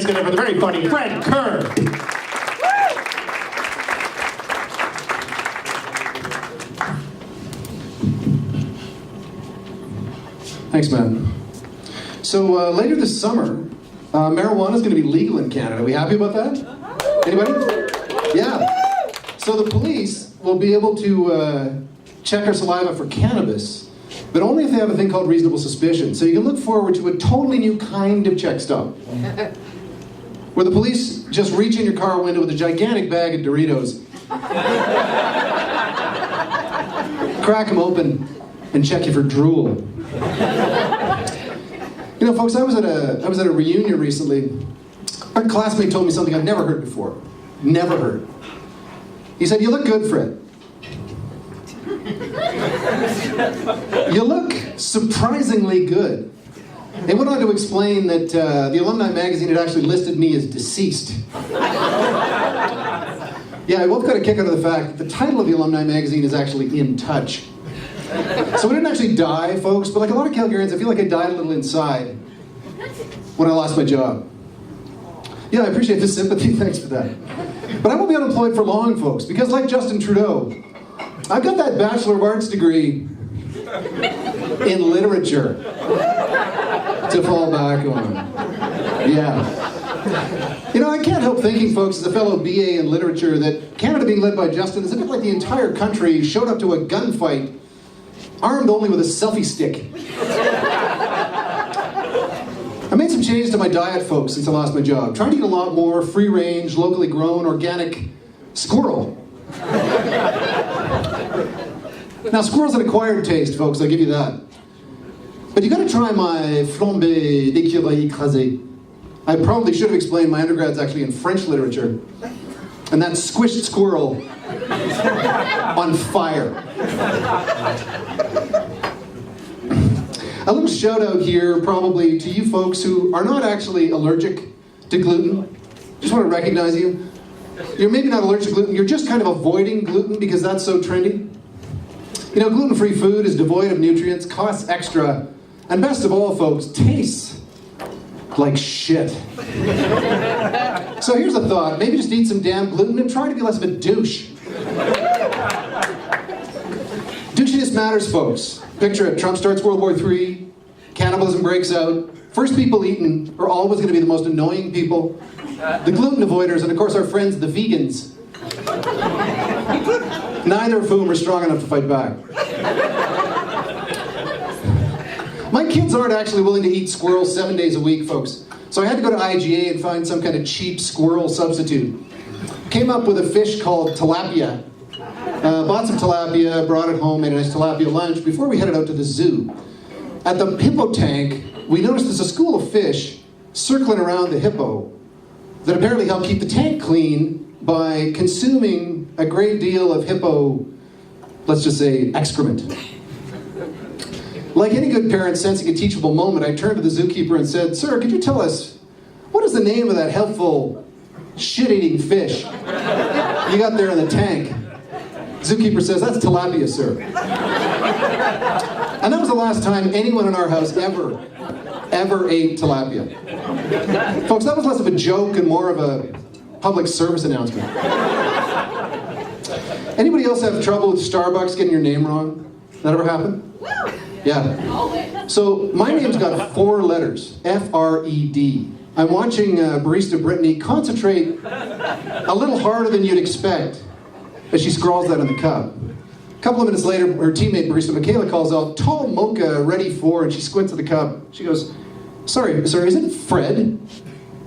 hands together for the very funny Fred Kerr. Thanks, man. So later this summer, marijuana is going to be legal in Canada. Are we happy about that? Anybody? Yeah. So the police will be able to check our saliva for cannabis, but only if they have a thing called reasonable suspicion. So you can look forward to a totally new kind of check stop, where the police just reach in your car window with a gigantic bag of Doritos, crack them open, and check you for drool. You know, folks, I was at a reunion recently. A classmate told me something I've never heard before. Never heard. He said, "You look good, Fred." You look surprisingly good. They went on to explain that the Alumni magazine had actually listed me as deceased. Yeah, I both got a kick out of the fact that the title of the Alumni magazine is actually In Touch. So we didn't actually die, folks, but like a lot of Calgarians, I feel like I died a little inside when I lost my job. Yeah, I appreciate the sympathy, thanks for that. But I won't be unemployed for long, folks, because like Justin Trudeau, I've got that Bachelor of Arts degree in literature to fall back on. Yeah. You know, I can't help thinking, folks, as a fellow BA in literature, that Canada being led by Justin is a bit like the entire country showed up to a gunfight armed only with a selfie stick. I made some changes to my diet, folks, since I lost my job. Trying to eat a lot more free-range, locally grown, organic squirrel. Now, squirrel's an acquired taste, folks, I'll give you that. But you gotta try my flambé d'écureuil écrasé. I probably should have explained my undergrad's actually in French literature. And that squished squirrel on fire. A little shout out here probably to you folks who are not actually allergic to gluten. Just want to recognize you. You're maybe not allergic to gluten, you're just kind of avoiding gluten because that's so trendy. You know, gluten-free food is devoid of nutrients, costs extra, and best of all, folks, tastes like shit. So here's a thought, maybe just eat some damn gluten and try to be less of a douche. Douchiness matters, folks. Picture it, Trump starts World War III, cannibalism breaks out, first people eaten are always going to be the most annoying people, the gluten avoiders, and of course our friends, the vegans. Neither of whom are strong enough to fight back. My kids aren't actually willing to eat squirrels 7 days a week, folks. So I had to go to IGA and find some kind of cheap squirrel substitute. Came up with a fish called tilapia. Bought some tilapia, brought it home, made a nice tilapia lunch before we headed out to the zoo. At the hippo tank, we noticed there's a school of fish circling around the hippo that apparently help keep the tank clean by consuming a great deal of hippo, let's just say, excrement. Like any good parent sensing a teachable moment, I turned to the zookeeper and said, "Sir, could you tell us, what is the name of that helpful, shit-eating fish you got there in the tank?" Zookeeper says, "That's tilapia, sir." And that was the last time anyone in our house ever ate tilapia. Folks, that was less of a joke and more of a public service announcement. Anybody else have trouble with Starbucks getting your name wrong? That ever happen? Yeah. So my name's got 4 letters, F-R-E-D. I'm watching barista Brittany concentrate a little harder than you'd expect as she scrawls that on the cup. A couple of minutes later, her teammate barista Michaela calls out, "Tall mocha, ready for," and she squints at the cup. She goes, "Sorry, sir, is it Fred?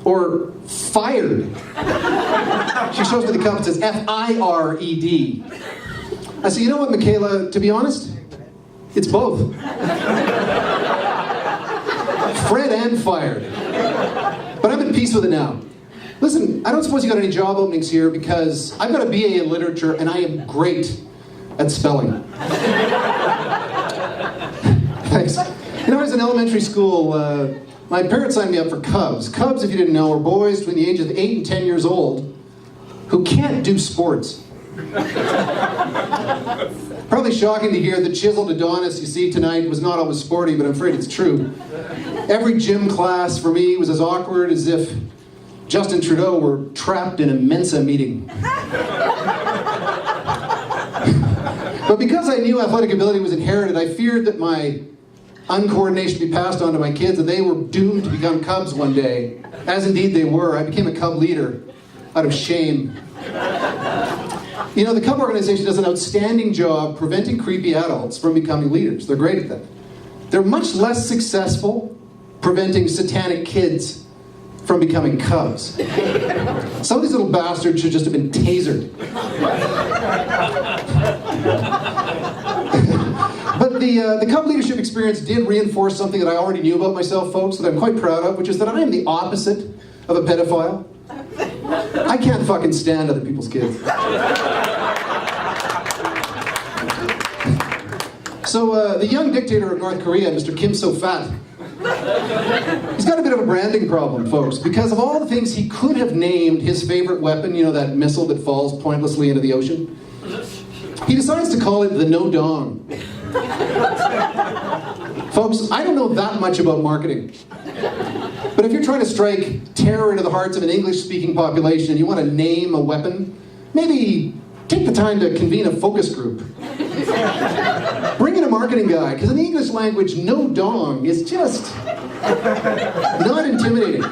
Or fired?" She shows me the cup and says, F-I-R-E-D. I said, "You know what, Michaela, to be honest, it's both. Fred and fired. But I'm at peace with it now. Listen, I don't suppose you got any job openings here because I've got a BA in literature and I am great at spelling." Thanks. You know, I was in elementary school, my parents signed me up for Cubs. Cubs, if you didn't know, are boys between the ages of 8 and 10 years old who can't do sports. Probably shocking to hear the chiseled Adonis you see tonight was not always sporty, but I'm afraid it's true. Every gym class for me was as awkward as if Justin Trudeau were trapped in a Mensa meeting. But because I knew athletic ability was inherited, I feared that my uncoordination would be passed on to my kids and they were doomed to become Cubs one day. As indeed they were. I became a Cub leader out of shame. You know, the Cub organization does an outstanding job preventing creepy adults from becoming leaders. They're great at that. They're much less successful preventing satanic kids from becoming Cubs. Some of these little bastards should just have been tasered. But the Cub leadership experience did reinforce something that I already knew about myself, folks, that I'm quite proud of, which is that I am the opposite of a pedophile. I can't fucking stand other people's kids. So the young dictator of North Korea, Mr. Kim So-Fat, he's got a bit of a branding problem, folks, because of all the things he could have named his favorite weapon, you know, that missile that falls pointlessly into the ocean, he decides to call it the No Dong. Folks, I don't know that much about marketing, but if you're trying to strike terror into the hearts of an English-speaking population and you want to name a weapon, maybe take the time to convene a focus group. Bring in a marketing guy, because in the English language, no dong is just not intimidating.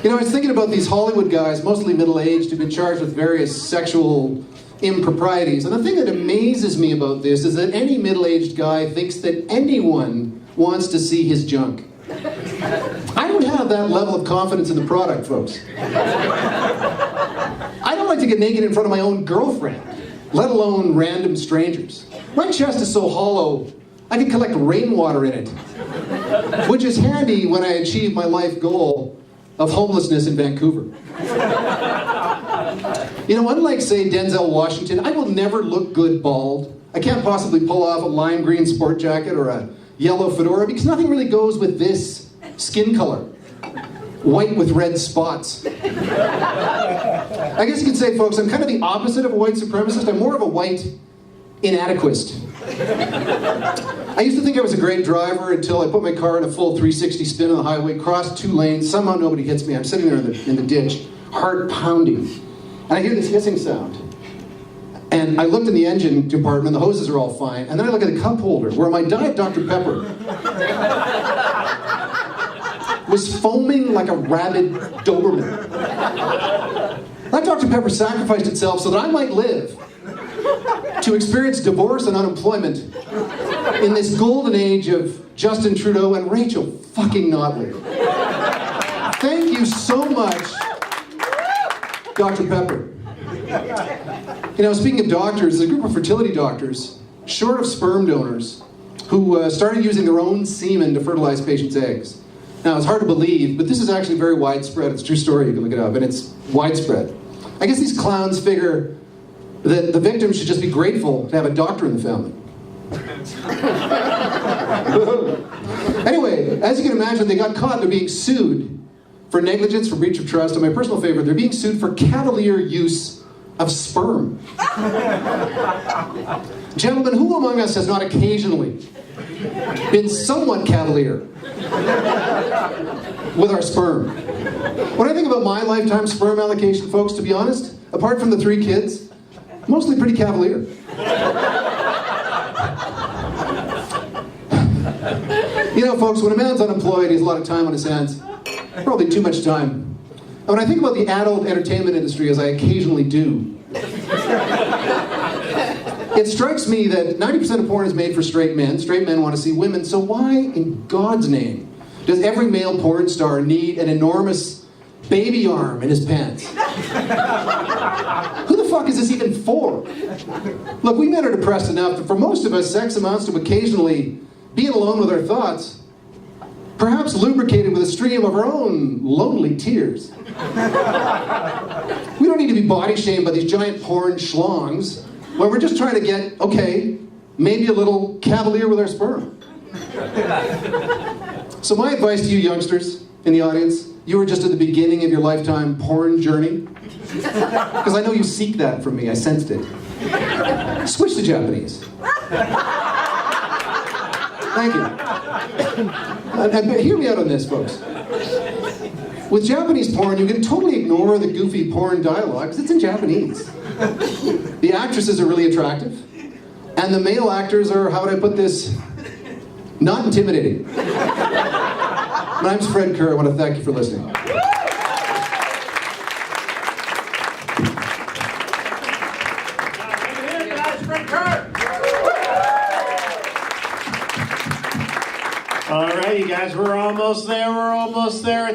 You know, I was thinking about these Hollywood guys, mostly middle-aged, who've been charged with various sexual improprieties. And the thing that amazes me about this is that any middle-aged guy thinks that anyone wants to see his junk. I don't have that level of confidence in the product, folks. I don't like to get naked in front of my own girlfriend, let alone random strangers. My chest is so hollow, I can collect rainwater in it, which is handy when I achieve my life goal of homelessness in Vancouver. You know, unlike, say, Denzel Washington, I will never look good bald. I can't possibly pull off a lime green sport jacket or a yellow fedora because nothing really goes with this skin color. White with red spots. I guess you could say, folks, I'm kind of the opposite of a white supremacist. I'm more of a white inadequate. I used to think I was a great driver until I put my car in a full 360 spin on the highway, crossed 2 lanes, somehow nobody hits me. I'm sitting there in the ditch, heart pounding. And I hear this hissing sound. And I looked in the engine compartment, the hoses are all fine. And then I look at the cup holder, where my Diet Dr. Pepper was foaming like a rabid Doberman. That Dr. Pepper sacrificed itself so that I might live to experience divorce and unemployment in this golden age of Justin Trudeau and Rachel fucking Notley. Thank you so much, Dr. Pepper. You know, speaking of doctors, there's a group of fertility doctors, short of sperm donors, who started using their own semen to fertilize patients' eggs. Now, it's hard to believe, but this is actually very widespread. It's a true story, you can look it up, and it's widespread. I guess these clowns figure that the victim should just be grateful to have a doctor in the family. Anyway, as you can imagine, they got caught. They're being sued for negligence, for breach of trust, and my personal favorite, they're being sued for cavalier use of sperm. Gentlemen, who among us has not occasionally been somewhat cavalier with our sperm? When I think about my lifetime sperm allocation, folks, to be honest, apart from the 3 kids, mostly pretty cavalier. You know, folks, when a man's unemployed, he has a lot of time on his hands. Probably too much time. And when I think about the adult entertainment industry, as I occasionally do, it strikes me that 90% of porn is made for straight men. Straight men want to see women, so why, in God's name, does every male porn star need an enormous baby arm in his pants? Who the fuck is this even for? Look, we men are depressed enough, but for most of us, sex amounts to occasionally being alone with our thoughts, perhaps lubricated with a stream of our own lonely tears. We don't need to be body shamed by these giant porn schlongs when we're just trying to get, okay, maybe a little cavalier with our sperm. So my advice to you youngsters in the audience, you are just at the beginning of your lifetime porn journey. Because I know you seek that from me, I sensed it. Switch to Japanese. Thank you. And hear me out on this, folks. With Japanese porn, you can totally ignore the goofy porn dialogue because it's in Japanese. The actresses are really attractive, and the male actors are, how would I put this, not intimidating. My name's Fred Kerr. I want to thank you for listening. All right, you guys, we're almost there.